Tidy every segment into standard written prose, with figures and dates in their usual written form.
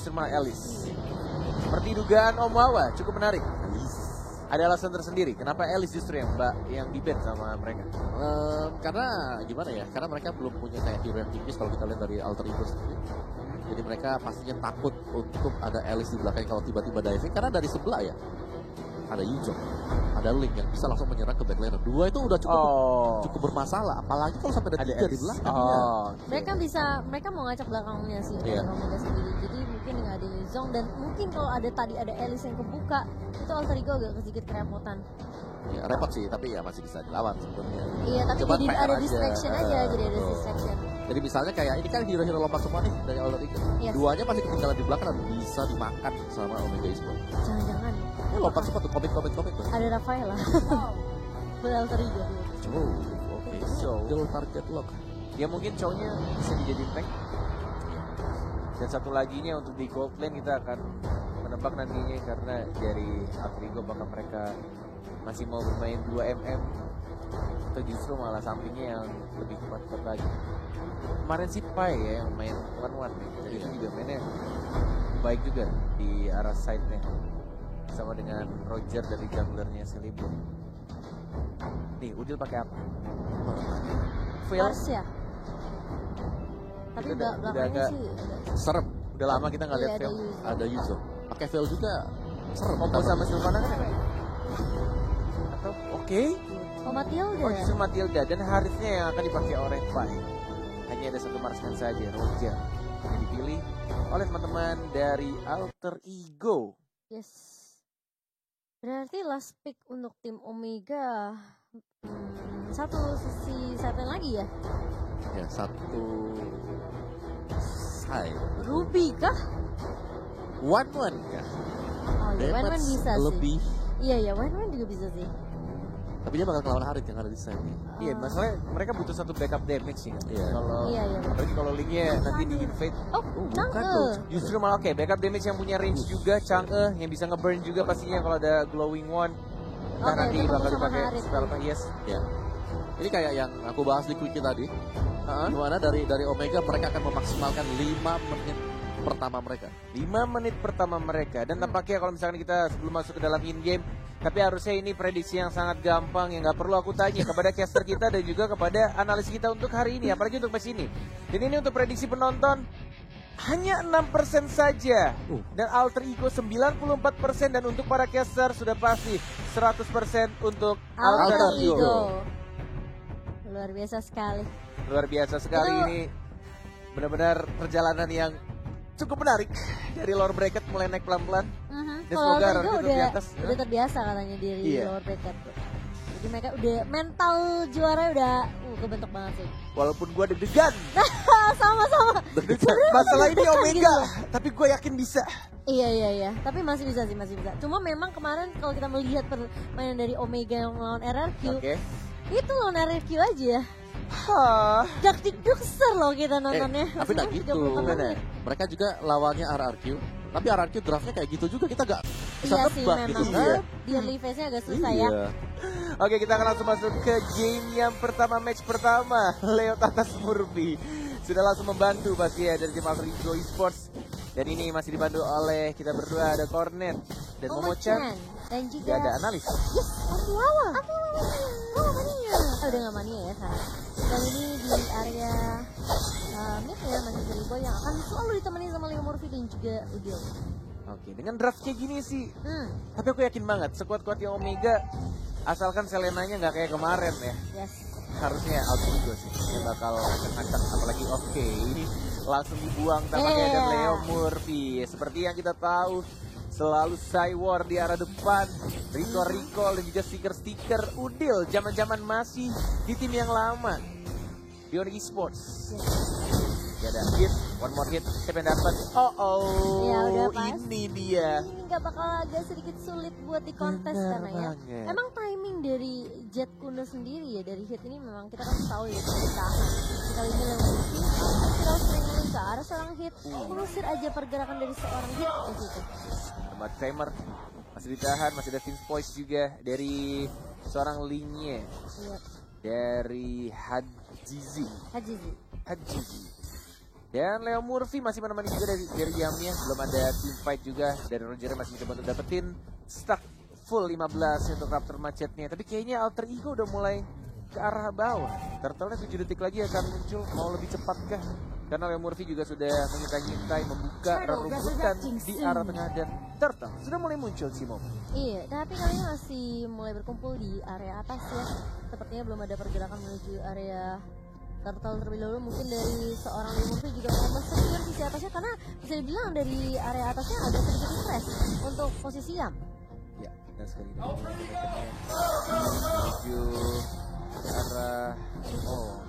justru malah Alice. Seperti dugaan Om Wawa, cukup menarik. Ada alasan tersendiri, kenapa Alice justru yang di-ban sama mereka? Karena gimana ya? Karena mereka belum punya kayak hero yang tipis kalau kita lihat dari Alter Ego sendiri. Jadi mereka pastinya takut untuk ada Alice di belakang kalau tiba-tiba diving. Karena dari sebelah ya, ada Yuzong, ada Link yang bisa langsung menyerang ke backliner. Dua itu udah cukup bermasalah. Apalagi kalau sampai ada tiga di belakang. Mereka mau ngacak belakangnya sih dari Omega sendiri. Jadi mungkin nggak ada Yuzong dan mungkin kalau tadi ada Alice yang kebuka, itu Alter Ego agak sedikit kerepotan. Ya, repot sih, tapi ya masih bisa dilawan sebenarnya. Iya, tapi cuman jadi PR ada distraction aja, jadi ada distraction. Jadi misalnya kayak ini kan hero-hero lompat semua nih dari Alter Ego. Yes. Duanya pasti ketinggalan di belakang dan bisa dimakan sama Omega Esports. Jangan-jangan. Ya lompat semua tuh, komit. Ada Rafael lah. Buat Alter Ego. Oke. So, dual target lock. Ya mungkin cowoknya bisa dijadiin tank. Dan satu laginya untuk di gold lane kita akan menebak nantinya karena dari Alter Ego apakah mereka masih mau bermain 2mm atau justru malah sampingnya yang lebih kuat lagi. Kemarin si Pai ya yang main 1-1 nih, jadi itu juga mainnya baik juga di arah side-nya sama dengan Roger dari junglernya Celebrum. Nih Udil pakai apa? Mars ya? Tapi udah belakangnya agak sih Serem. udah lama kita nggak lihat ada film. Yuzong. Ada Yuzong. Pakai veil juga serem. Combo sama Sylvana kan ya? Atau oke? Oh, Matilda. Oh justru Matilda dan harusnya yang akan dipakai oleh Pai. Hanya ada satu marksman saja, Roger, yang dipilih oleh teman-teman dari Alter Ego. Yes. Berarti last pick untuk tim Omega. Satu lagi ya? Ya, satu side. Ruby kah? 1-1 kah? Oh ya, Wan bisa lebih. sih. Iya, Wan juga bisa sih. Tapi dia bakal kelawan Harit yang ada di side. Iya, masalahnya mereka butuh satu backup damage sih. Iya. Kalau Iya. apalagi kalau linknya nanti di invade. Oh, Chang'e. Justru malah oke, backup damage yang punya range juga, Chang'e yang bisa nge-burn juga pastinya kalau ada glowing one. Nah Oke, nanti ketemu bakal sama dipakai Harit. spell apa? Yes. Ya. Ini kayak yang aku bahas di quickie tadi. Gimana dari Omega mereka akan memaksimalkan 5 menit pertama mereka. 5 menit pertama mereka dan tampaknya kalau misalkan kita sebelum masuk ke dalam in game, tapi harusnya ini prediksi yang sangat gampang yang nggak perlu aku tanya kepada caster kita dan juga kepada analis kita untuk hari ini, apalagi untuk match ini. Dan ini untuk prediksi penonton hanya 6% saja dan Alter Ego 94% dan untuk para caster sudah pasti 100% untuk Alter Ego. Luar biasa sekali. Luar biasa sekali ini, benar-benar perjalanan yang cukup menarik dari lower bracket mulai naik pelan-pelan. Dan Kalau semoga Alter Rorke Ego tetap di atas. udah terbiasa katanya di Iya. lower bracket. Jadi mereka udah mental juara udah kebentuk banget sih. Walaupun gue deg-degan. Sama-sama. Masalah ini deg-degan Omega, gitu. tapi gue yakin bisa. Iya. Tapi masih bisa sih, masih bisa. Cuma memang kemarin kalau kita melihat permainan dari Omega yang melawan RRQ, itu lawan RRQ aja. Dak-dik-dukser loh kita nontonnya. Tapi nggak gitu. Mereka juga lawannya RRQ. Tapi RRQ draftnya kayak gitu juga, kita nggak bisa Iya tebak sih, gitu memang. kan. Di early phase-nya agak susah ya. Oke, kita akan langsung masuk ke game yang pertama, match pertama. Leo Tatas Murphy sudah langsung membantu pasti ya dari tim Alter Ego Esports. Dan ini masih dibantu oleh kita berdua, ada Cornet dan Momo-chan. Dan juga ada analis. Yes, Wawa. Mania. Udah gak mania ya sekarang. Dan ini di area mid ya, masih dari Boy yang akan selalu ditemani sama Leo Murphy dan juga Udil. Oke, dengan draft kayak gini sih. Tapi aku yakin banget sekuat-kuatnya Omega, asalkan Selenanya nggak kayak kemarin ya. Yes. Harusnya Alter Ego sih yang bakal acak-acak, apalagi ini langsung dibuang tampaknya dan Leo Murphy. Seperti yang kita tahu, selalu Cywar di arah depan, recall dan juga stiker-stiker Udil zaman-zaman masih di tim yang lama, Beyond Esports. Gak ada hit, one more hit, siapa yang dapat? Ya, udah pas. Ini dia. Ini gak bakal agak sedikit sulit buat dikontes karena ya. Emang timing dari Jet Kuno sendiri ya, dari hit ini memang kita kan tahu ya bisa ditahan. Kali ini Leo Murphy kita sering ke arah seorang hit, mengusir aja pergerakan dari seorang hit di situ. Tempat Kramer masih ditahan, masih ada Vince Poise juga dari seorang linknya. Dari Hajizi. Dan Leo Murphy masih menemani juga dari Yamnya. Belum ada team fight juga. Dari Roger masih mencoba untuk dapetin stack full 15 untuk Raptor Macetnya. Tapi kayaknya Alter Ego udah mulai ke arah bawah. Turtle-nya 7 detik lagi akan muncul. Mau lebih cepat kah? Karena Leo Murphy juga sudah mengintai-ngintai, membuka rerumputan di arah tengah. Dan Turtle sudah mulai muncul sih, Mom. Iya, tapi kali ini masih mulai berkumpul di area atas ya. Sepertinya belum ada pergerakan menuju area Turtle terlebih dahulu. Mungkin dari seorang Leo Murphy juga mau men-secure sisi atasnya, karena bisa dibilang dari area atasnya agak sedikit stress untuk posisi Yam. Ya, dan sekali lagi menuju ke arah,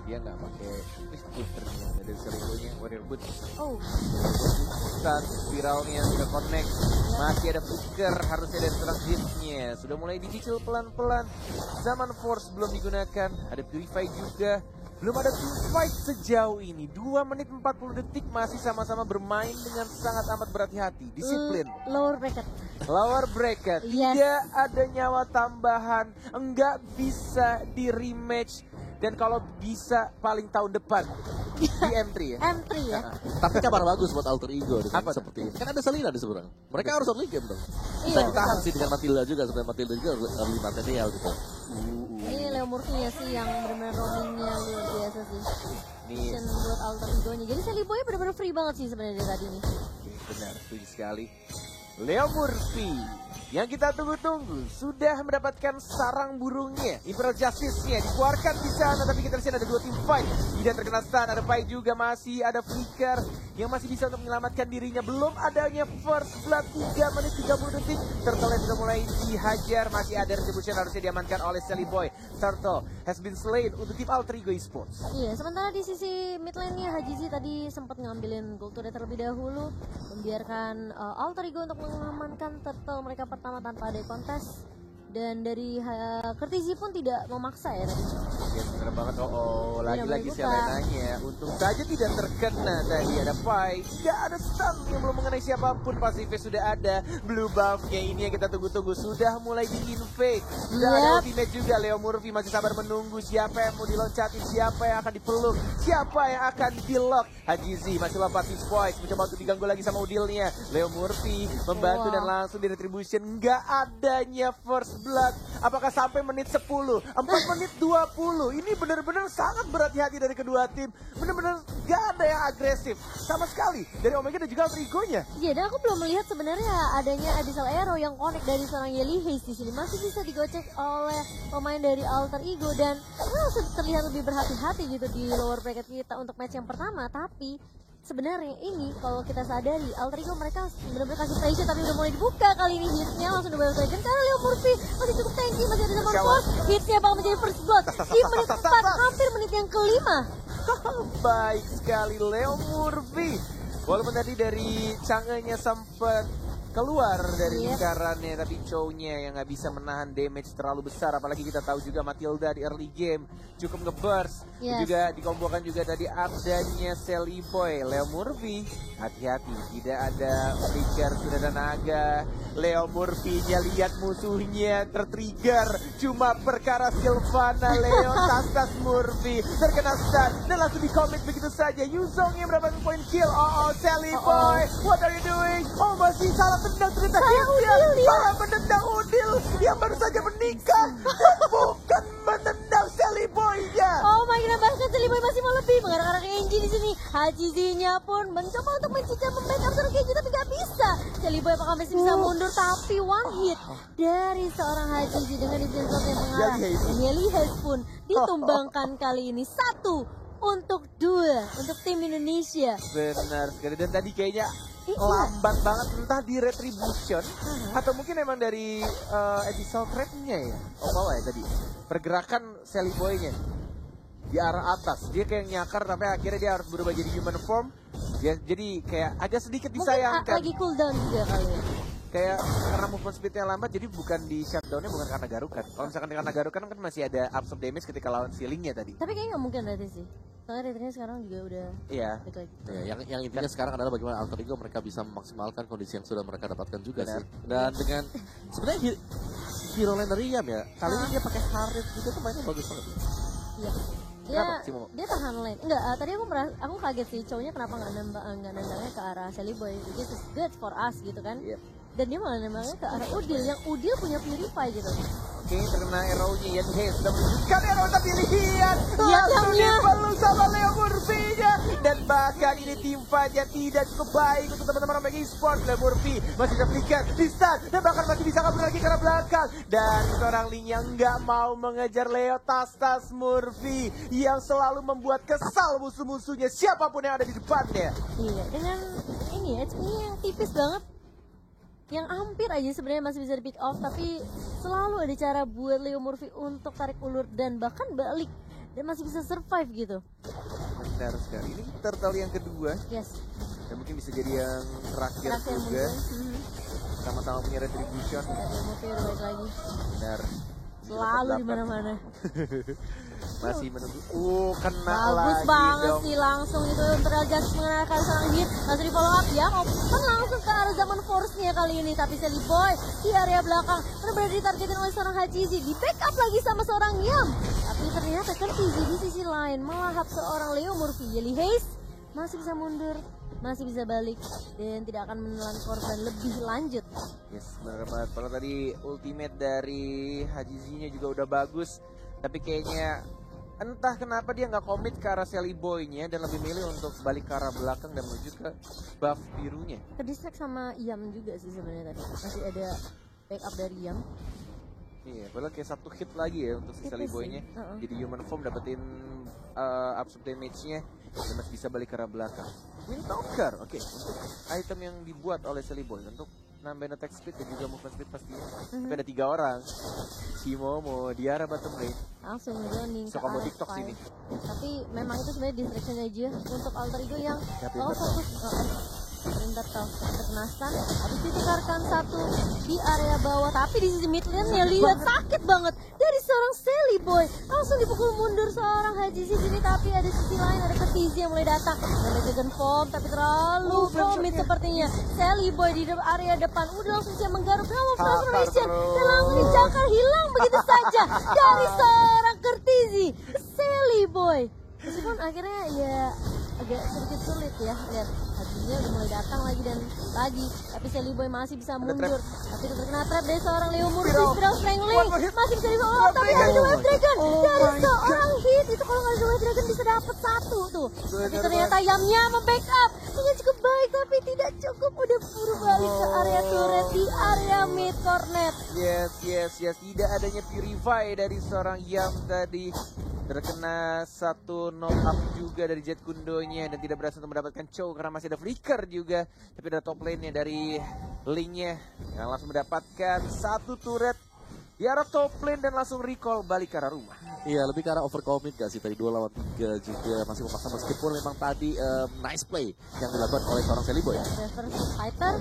dia nggak pakai Whisper ternyata dari Celiboy-nya, Warrior Boot. Saat spiralnya sudah connect, masih ada flicker, harusnya dari transitnya sudah mulai dicicil pelan-pelan. Zaman Force belum digunakan, ada Purify juga. Belum ada team fight sejauh ini. 2 menit 40 detik masih sama-sama bermain dengan sangat amat berhati-hati. Disiplin. Lower bracket. Lower bracket. Yes. Tidak ada nyawa tambahan. Enggak bisa di rematch. Dan kalau bisa paling tahun depan di M3 ya. M3 ya. Tapi kabar bagus buat Alter Ego dengan Apa seperti ini. Kan ada Selina di seberang. Mereka harus early game dong. Bisa Iya, ditahan sih dengan Matilda juga. Sebenarnya Matilda juga early material gitu. Ini Leo Murphy ya sih yang benar-benar roamingnya luar biasa sih. Nih, Mission buat Alter Ego-nya. Jadi Celiboy benar-benar free banget sih sebenarnya dari tadi nih. benar, setuju sekali. Leo Murphy yang kita tunggu-tunggu sudah mendapatkan sarang burungnya. Imperial Justice-nya dikeluarkan di sana, tapi kita lihat ada 2 tim fight. Tidak terkena stun, ada Pai juga, masih ada Flicker yang masih bisa untuk menyelamatkan dirinya. Belum adanya First Blood 3 menit 30 detik. Turtle sudah mulai dihajar, masih ada Retribution harusnya diamankan oleh Celiboy. Turtle has been slain untuk tim Alter Ego Esports. Iya, sementara di sisi mid lane-nya Hajizi tadi sempat ngambilin gold turret terlebih dahulu, membiarkan Alter Ego untuk mengamankan Turtle mereka pertama tanpa ada kontes. Dan dari Kertizi pun tidak memaksa ya tadi. Ya bener banget, lagi-lagi Tidak Selenanya. Untung saja tidak terkena tadi, ada Pai. Tidak ada stun yang belum mengenai siapapun, pasifnya sudah ada. Blue buff-nya ini yang kita tunggu-tunggu sudah mulai di-invade. Sudah ada ultimate juga, Leo Murphy masih sabar menunggu siapa yang mau diloncatin, siapa yang akan dipeluk, siapa yang akan di-lock. Hajizi masih lompat his voice, mencoba untuk diganggu lagi sama Udilnya. Leo Murphy membantu dan langsung di retribution. Nggak adanya first blood. Apakah sampai menit 10? 4 menit 20. Ini benar-benar sangat berhati-hati dari kedua tim. Benar-benar nggak ada yang agresif sama sekali dari Omega dan juga Alter Ego-nya. Iya, dan aku belum melihat sebenarnya adanya Abyssal Arrow yang connect dari seorang Yeli Haze di sini. Masih bisa digocek oleh pemain dari Alter Ego dan terlihat lebih berhati-hati gitu di lower bracket kita untuk match yang pertama. Tapi sebenarnya ini kalau kita sadari Alter Ego mereka benar-benar kasih pressure, tapi udah mulai dibuka kali ini hitnya langsung double dragon karena Leo Murphy masih cukup tanky, masih ada zaman force, hitnya bakal menjadi first blood di menit 4, hampir menit yang kelima. Baik sekali Leo Murphy. Walaupun tadi dari Chang'e-nya sempat keluar dari lingkarannya, tapi Chow-nya yang nggak bisa menahan damage terlalu besar. Apalagi kita tahu juga Matilda di early game cukup nge-burst. Juga dikombokan juga tadi adanya Celiboy. Leo Murphy hati-hati, tidak ada flicker, sudah ada naga. Leo Murphy-nya lihat musuhnya tertrigger cuma perkara Sylvana. Leo tas Murphy terkena stun dan langsung di-commit begitu saja. Yuzong yang mendapatkan point kill. Celiboy, what are you doing? Masih salah tendang ternyata hitnya. Salah menendang Udil yang baru saja menikah. Bukan menendang Celiboy-nya. Oh my god, bahkan Celiboy masih mau lebih mengarah ke Enji di sini. Hajizi-nya pun mencoba untuk mencicil membackup seorang Kenji tapi gak bisa. Celiboy apakah masih bisa mundur, tapi one hit dari seorang Hajizi dengan disentot yang mengarah. Dan Yeli Haze pun ditumbangkan kali ini 1 untuk 2 untuk tim Indonesia. Benar sekali, dan tadi kayaknya lambat banget entah di retribution atau mungkin emang dari Abyssal Trap-nya ya. Bawah ya tadi. Pergerakan Celiboy-nya di arah atas. Dia kayak nyakar tapi akhirnya dia harus berubah jadi human form. Dia jadi kayak agak sedikit disayangkan. Mungkin lagi cooldown juga kali ya. Kayak karena movement speednya lambat, jadi bukan di shutdownnya bukan karena garukan. Kalau misalkan karena garukan kan masih ada absorb damage ketika lawan feelingnya tadi. Tapi kayaknya nggak mungkin berarti sih. Soalnya ratingnya sekarang juga udah balik lagi. Yang intinya sekarang adalah bagaimana Alter Ego mereka bisa memaksimalkan kondisi yang sudah mereka dapatkan juga sih. Dan dengan sebenarnya hero lane dari Yam ya, kali ini dia pakai Harith juga tuh mainnya bagus banget. Iya. Kenapa sih Momo? Dia tahan lane. Enggak, tadi aku kaget sih cowoknya kenapa nggak nendangnya ke arah Sally Boy, which is good for us gitu kan. Yep. Dan dia malah nembaknya ke arah Udil yang Udil punya Purify gitu. Oke, terkena arrow-nya Ian Hayes sudah menunjukkan arrow tapi lihat Iya, langsung damnya. dipeluk sama Leo Murphy-nya. Dan bahkan ini tim fight yang tidak cukup baik untuk teman-teman Omega Esports. Leo Murphy masih bisa flicker, di stun, dan bahkan masih bisa kabur lagi ke arah belakang. Dan seorang Ling yang nggak mau mengejar Leo, tas Murphy yang selalu membuat kesal musuh-musuhnya siapapun yang ada di depannya. Iya, dengan ini HP-nya yang tipis banget. Yang hampir aja sebenarnya masih bisa di pick off, tapi selalu ada cara buat Leo Murphy untuk tarik ulur dan bahkan balik dan masih bisa survive gitu. Benar sekali. Ini turtle yang kedua Yes. dan mungkin bisa jadi yang terakhir juga. mungkin. Sama-sama punya retribution. Dan Leo Murphy udah balik lagi. Benar. Selalu di mana-mana. Masih menunggu. Kena Bagus lagi banget dong. sih langsung itu Imperial Justice mengenalkan seorang hit. Masih di follow up ya. Kan langsung ke arah zaman force-nya kali ini. Tapi Sally Boy di area belakang benar-benar ditargetin oleh seorang Hajizi. Di backup lagi sama seorang Yam. Tapi ternyata kan Fizi di sisi lain melahap seorang Leo Murphy. Yeli Hayes masih bisa mundur, masih bisa balik dan tidak akan menelan korban lebih lanjut. Yes, benar banget. Kalau tadi ultimate dari Hajizi-nya juga udah bagus, tapi kayaknya entah kenapa dia nggak komit ke arah Sally Boy-nya dan lebih milih untuk balik ke arah belakang dan menuju ke buff birunya. Kedistract sama Yam juga sih sebenarnya tadi. Masih ada backup dari Yam. Iya, padahal kayak satu hit lagi ya untuk si Sally Tipis Boy-nya. sih, Jadi human form dapetin absorb damage-nya dan masih bisa balik ke arah belakang. Windtalker, oke, untuk item yang dibuat oleh Sally Boy untuk nambahin attack speed dan juga movement speed pastinya. Tapi ada 3 orang. Si Momo di arah bottom lane. Langsung joining So, ke combo arah TikTok fight. sini. Tapi memang itu sebenarnya distraction aja untuk alter ego yang Tapi kalau betul. fokus Printer tahu terkena stun, habis ditukarkan satu di area bawah, tapi di sisi mid lane-nya lihat sakit banget dari seorang Sally Boy. Langsung dipukul mundur seorang Haji sini, tapi ada sisi lain, ada Ketizi yang mulai datang. Ada Dragon Form, tapi terlalu komit sepertinya. Sally Boy di area depan udah langsung siap menggaruk dalam transformation dan langsung dicakar hilang begitu saja dari seorang Ketizi. Sally Boy. Meskipun akhirnya ya agak sedikit sulit ya, lihat hajinya udah mulai datang lagi dan lagi, tapi Sally Boy masih bisa mundur. Tapi terkena trap dari seorang Leo Murphy, Spiral Strangling masih bisa di follow up, tapi ada Wave Dragon dari seorang hit. Itu kalau nggak ada Wave Dragon bisa dapat satu tuh. Tapi ternyata Yamnya membackup dengan cukup baik, tapi tidak cukup, udah buru balik ke area turret di area mid cornet. Yes. Tidak adanya Purify dari seorang Yam tadi. Terkena satu knock up juga dari Jet Kundonya dan tidak berhasil untuk mendapatkan chow karena masih ada flicker juga. Tapi ada top lane-nya dari Link-nya yang langsung mendapatkan satu turret di arah top lane dan langsung recall balik ke arah rumah. Iya, lebih ke arah overcommit gak sih? Tadi 2 lawan 3 juga masih memaksa meskipun memang tadi nice play yang dilakukan oleh seorang Sally Boy. Reverse fighter,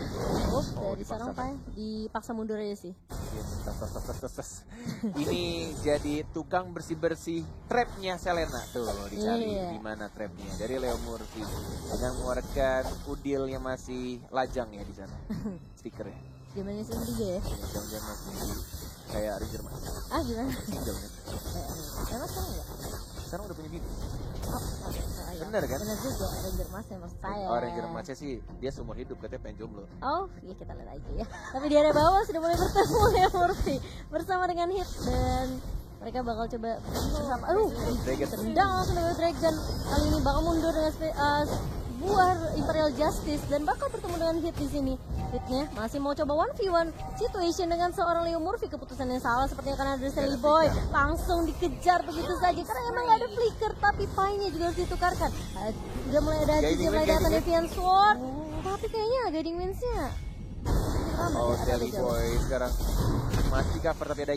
dari seorang Pai dipaksa mundur aja sih. Tas. Ini jadi tukang bersih-bersih trapnya Selena tuh dicari di mana trapnya dari Leo Murphy dengan mengeluarkan udil yang masih lajang ya di sana stikernya. Zamannya sih 3 ya. Jangan masih kayak Ranger Mas. Gimana? Single kan? Emang sekarang enggak? Sekarang udah punya bini. Iya. Bener kan? Bener juga, Ranger Mas yang maksud saya. Oh, Ranger Masnya sih dia seumur hidup katanya pengen jomblo. Oh, ya kita lihat aja ya. Tapi di area bawah sudah mulai bertemu Leo Murphy bersama dengan Hit dan mereka bakal coba bersama. Tendang langsung dengan Dragon. Kali ini bakal mundur dengan buah Imperial Justice dan bakal bertemu dengan Hit di sini. Hitnya masih mau coba 1v1 situation dengan seorang Leo Murphy. Keputusan yang salah sepertinya karena ada Sally Boy langsung dikejar begitu saja karena emang gak ada flicker, tapi Pai-nya juga harus ditukarkan. Udah mulai ada Haji mulai datang Deviant Sword, tapi kayaknya Guiding Winds-nya Sally Boy sekarang masih cover tapi ada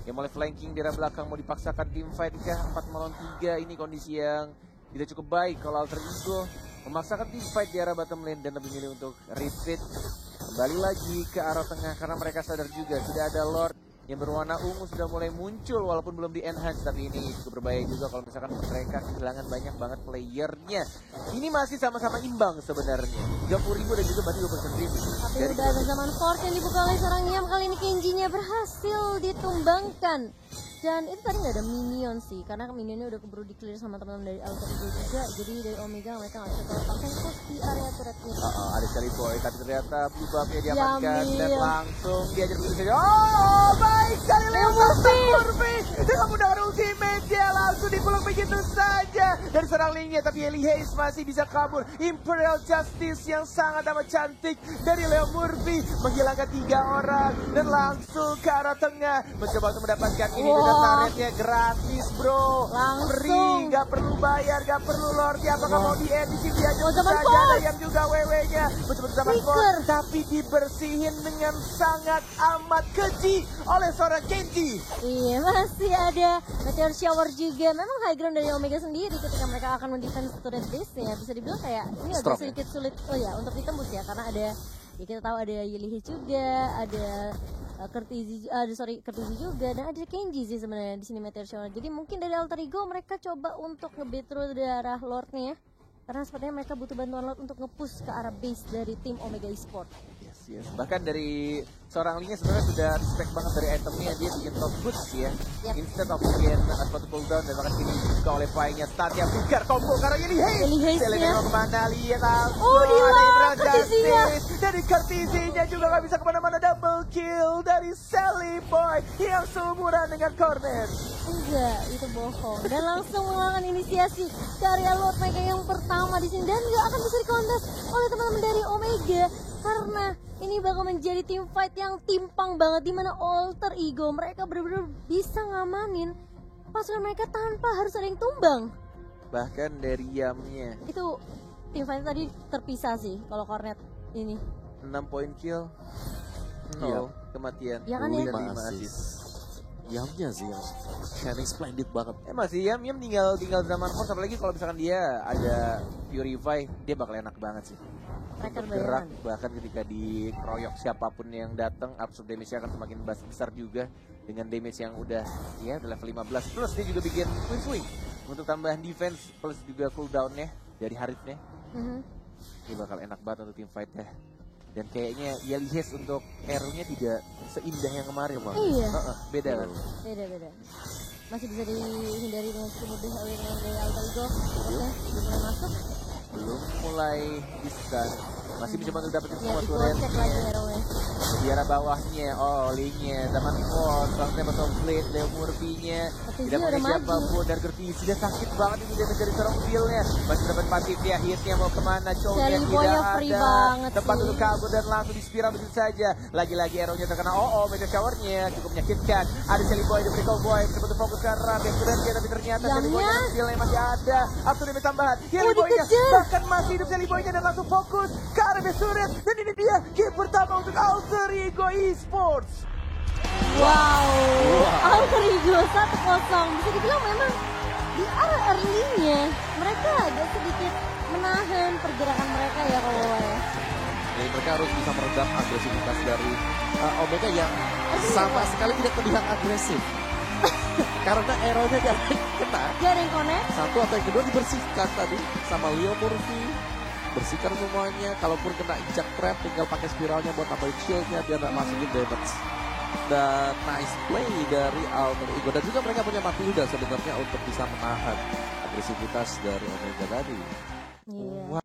yang mulai flanking di arah belakang, mau dipaksakan team fight kah 4 melawan 3. Ini kondisi yang tidak cukup baik kalau Alter Ego memaksakan team fight di arah bottom lane dan lebih milih untuk retreat kembali lagi ke arah tengah karena mereka sadar juga sudah ada Lord yang berwarna ungu sudah mulai muncul walaupun belum di enhance, tapi ini cukup berbahaya juga kalau misalkan mereka kehilangan banyak banget playernya. Ini masih sama-sama imbang sebenarnya, 30.000 dan juga berarti 20%. Tapi udah ada zaman Force yang dibuka oleh seorang Yam. Kali ini Kenji-nya berhasil ditumbangkan Dan itu tadi nggak ada minion sih, karena minionnya udah keburu di-clear sama teman-teman dari Alter Ego juga. Jadi dari Omega mereka nggak bisa pakai push di area turretnya. Ada sekali boy, tapi ternyata blue-buffnya diamankan dan langsung diajar begitu saja. Baik sekali Murphy dengan menggunakan ultimate dia langsung dipeluk begitu saja dari serang linknya, tapi Eli Hayes masih bisa kabur. Imperial Justice yang sangat amat cantik dari Leo Murphy menghilangkan 3 orang dan langsung ke arah tengah mencoba untuk mendapatkan ini dengan turretnya gratis bro, free, gak perlu bayar, gak perlu lord. Apakah mau di-edisi dia saja yang juga WW-nya mencoba zaman tapi dibersihin dengan sangat amat keji oleh seorang Kenji. Iya, masih ada Meteor Shower juga. Memang high ground dari Omega sendiri ketika mereka akan mendefense turret base-nya, bisa dibilang kayak ini agak sedikit sulit untuk ditembus ya, karena ada ya kita tahu ada Yelihe juga, ada Kertizi juga, dan ada Kenji sih sebenarnya di sini Meteor Shower. Jadi mungkin dari Alter Ego mereka coba untuk nge-bait through darah Lord-nya ya. Karena sepertinya mereka butuh bantuan Lord untuk nge-push ke arah base dari tim Omega Esports. Yes. Bahkan dari seorang linknya sebenarnya sudah respect banget dari itemnya, dia bikin top boost ya. Instead of bikin spot cooldown, dan bahkan kini juga oleh Pai-nya start yang bukar combo karena Eli Hayes. Selena mau kemana, lihat langsung ada Imperial Justice dari Kertizinya juga gak bisa kemana-mana. Double kill dari Sally Boy yang seumuran dengan Cornet. Enggak, itu bohong. Dan langsung mengalahkan inisiasi dari Lord Mega yang pertama di sini, dan gak akan bisa dikontes oleh teman-teman dari Omega karena ini bakal menjadi team fight yang timpang banget, dimana Alter Ego mereka benar-benar bisa ngamanin pasukan mereka tanpa harus ada yang tumbang. Bahkan dari Yamnya itu team fight tadi terpisah sih. Kalau Cornet ini 6 point kill, 0 kematian, ya kan, 5 assist. Yamnya sih yang shining splendid banget. Masih Yam tinggal zaman force, apalagi kalau misalkan dia ada Purify, dia bakal enak banget sih. Bergerak, bahkan ketika dikeroyok siapapun yang datang, absorb damage-nya akan semakin besar juga dengan damage yang udah level 15. Plus dia juga bikin twin swing untuk tambahan defense plus juga cooldown-nya dari Harithnya. Ini bakal enak banget untuk team fight ya. Dan kayaknya Yelihes untuk arrow-nya tidak seindah yang kemarin bang. Iya. Beda kan? Beda. Masih bisa dihindari dengan cukup mudah oleh dari Alter Ego. Belum mulai masuk. Belum mulai bisa. Masih mencoba untuk dapetin semua turret. Cek lagi arrow-nya. Di arah bawahnya, linknya, zaman force, sampai betul blade, Leo Murphy-nya. Tidak punya siapapun, dan Gertis sudah sakit banget ini dia dari seorang mobilnya. Masih dapat pasif ya, hitnya mau kemana, Chow-nya tidak ada. Tempat untuk kabur dan langsung di spiral begitu saja. Lagi-lagi arrow-nya terkena Meteor Shower-nya cukup menyakitkan. Ada Sally Boy, The Cowboy, mencoba untuk fokus ke arah Besturannya, tapi ternyata Sally Boy-nya skillnya masih ada. Absurd damage tambahan. Sally Boy-nya bahkan masih hidup Sally Boy-nya dan langsung fokus ke arah Besturan. Dan ini dia game pertama untuk Alter Ego Esports. Wow. Alter Ego 1-0. Bisa dibilang memang di arah early-nya mereka agak sedikit menahan pergerakan mereka ya kalau ya. Jadi mereka harus bisa meredam agresivitas dari Omega yang sama sekali tidak terlihat agresif. Karena arrow-nya gak kena. Gak ada yang connect. Satu atau yang kedua dibersihkan tadi sama Leo Murphy. Bersihkan semuanya, kalaupun kena injak trap tinggal pakai spiralnya buat tambahin shieldnya biar gak masukin damage. Dan nice play dari Alter Ego, dan juga mereka punya Matilda sebenarnya untuk bisa menahan agresivitas dari Omega tadi. Iya.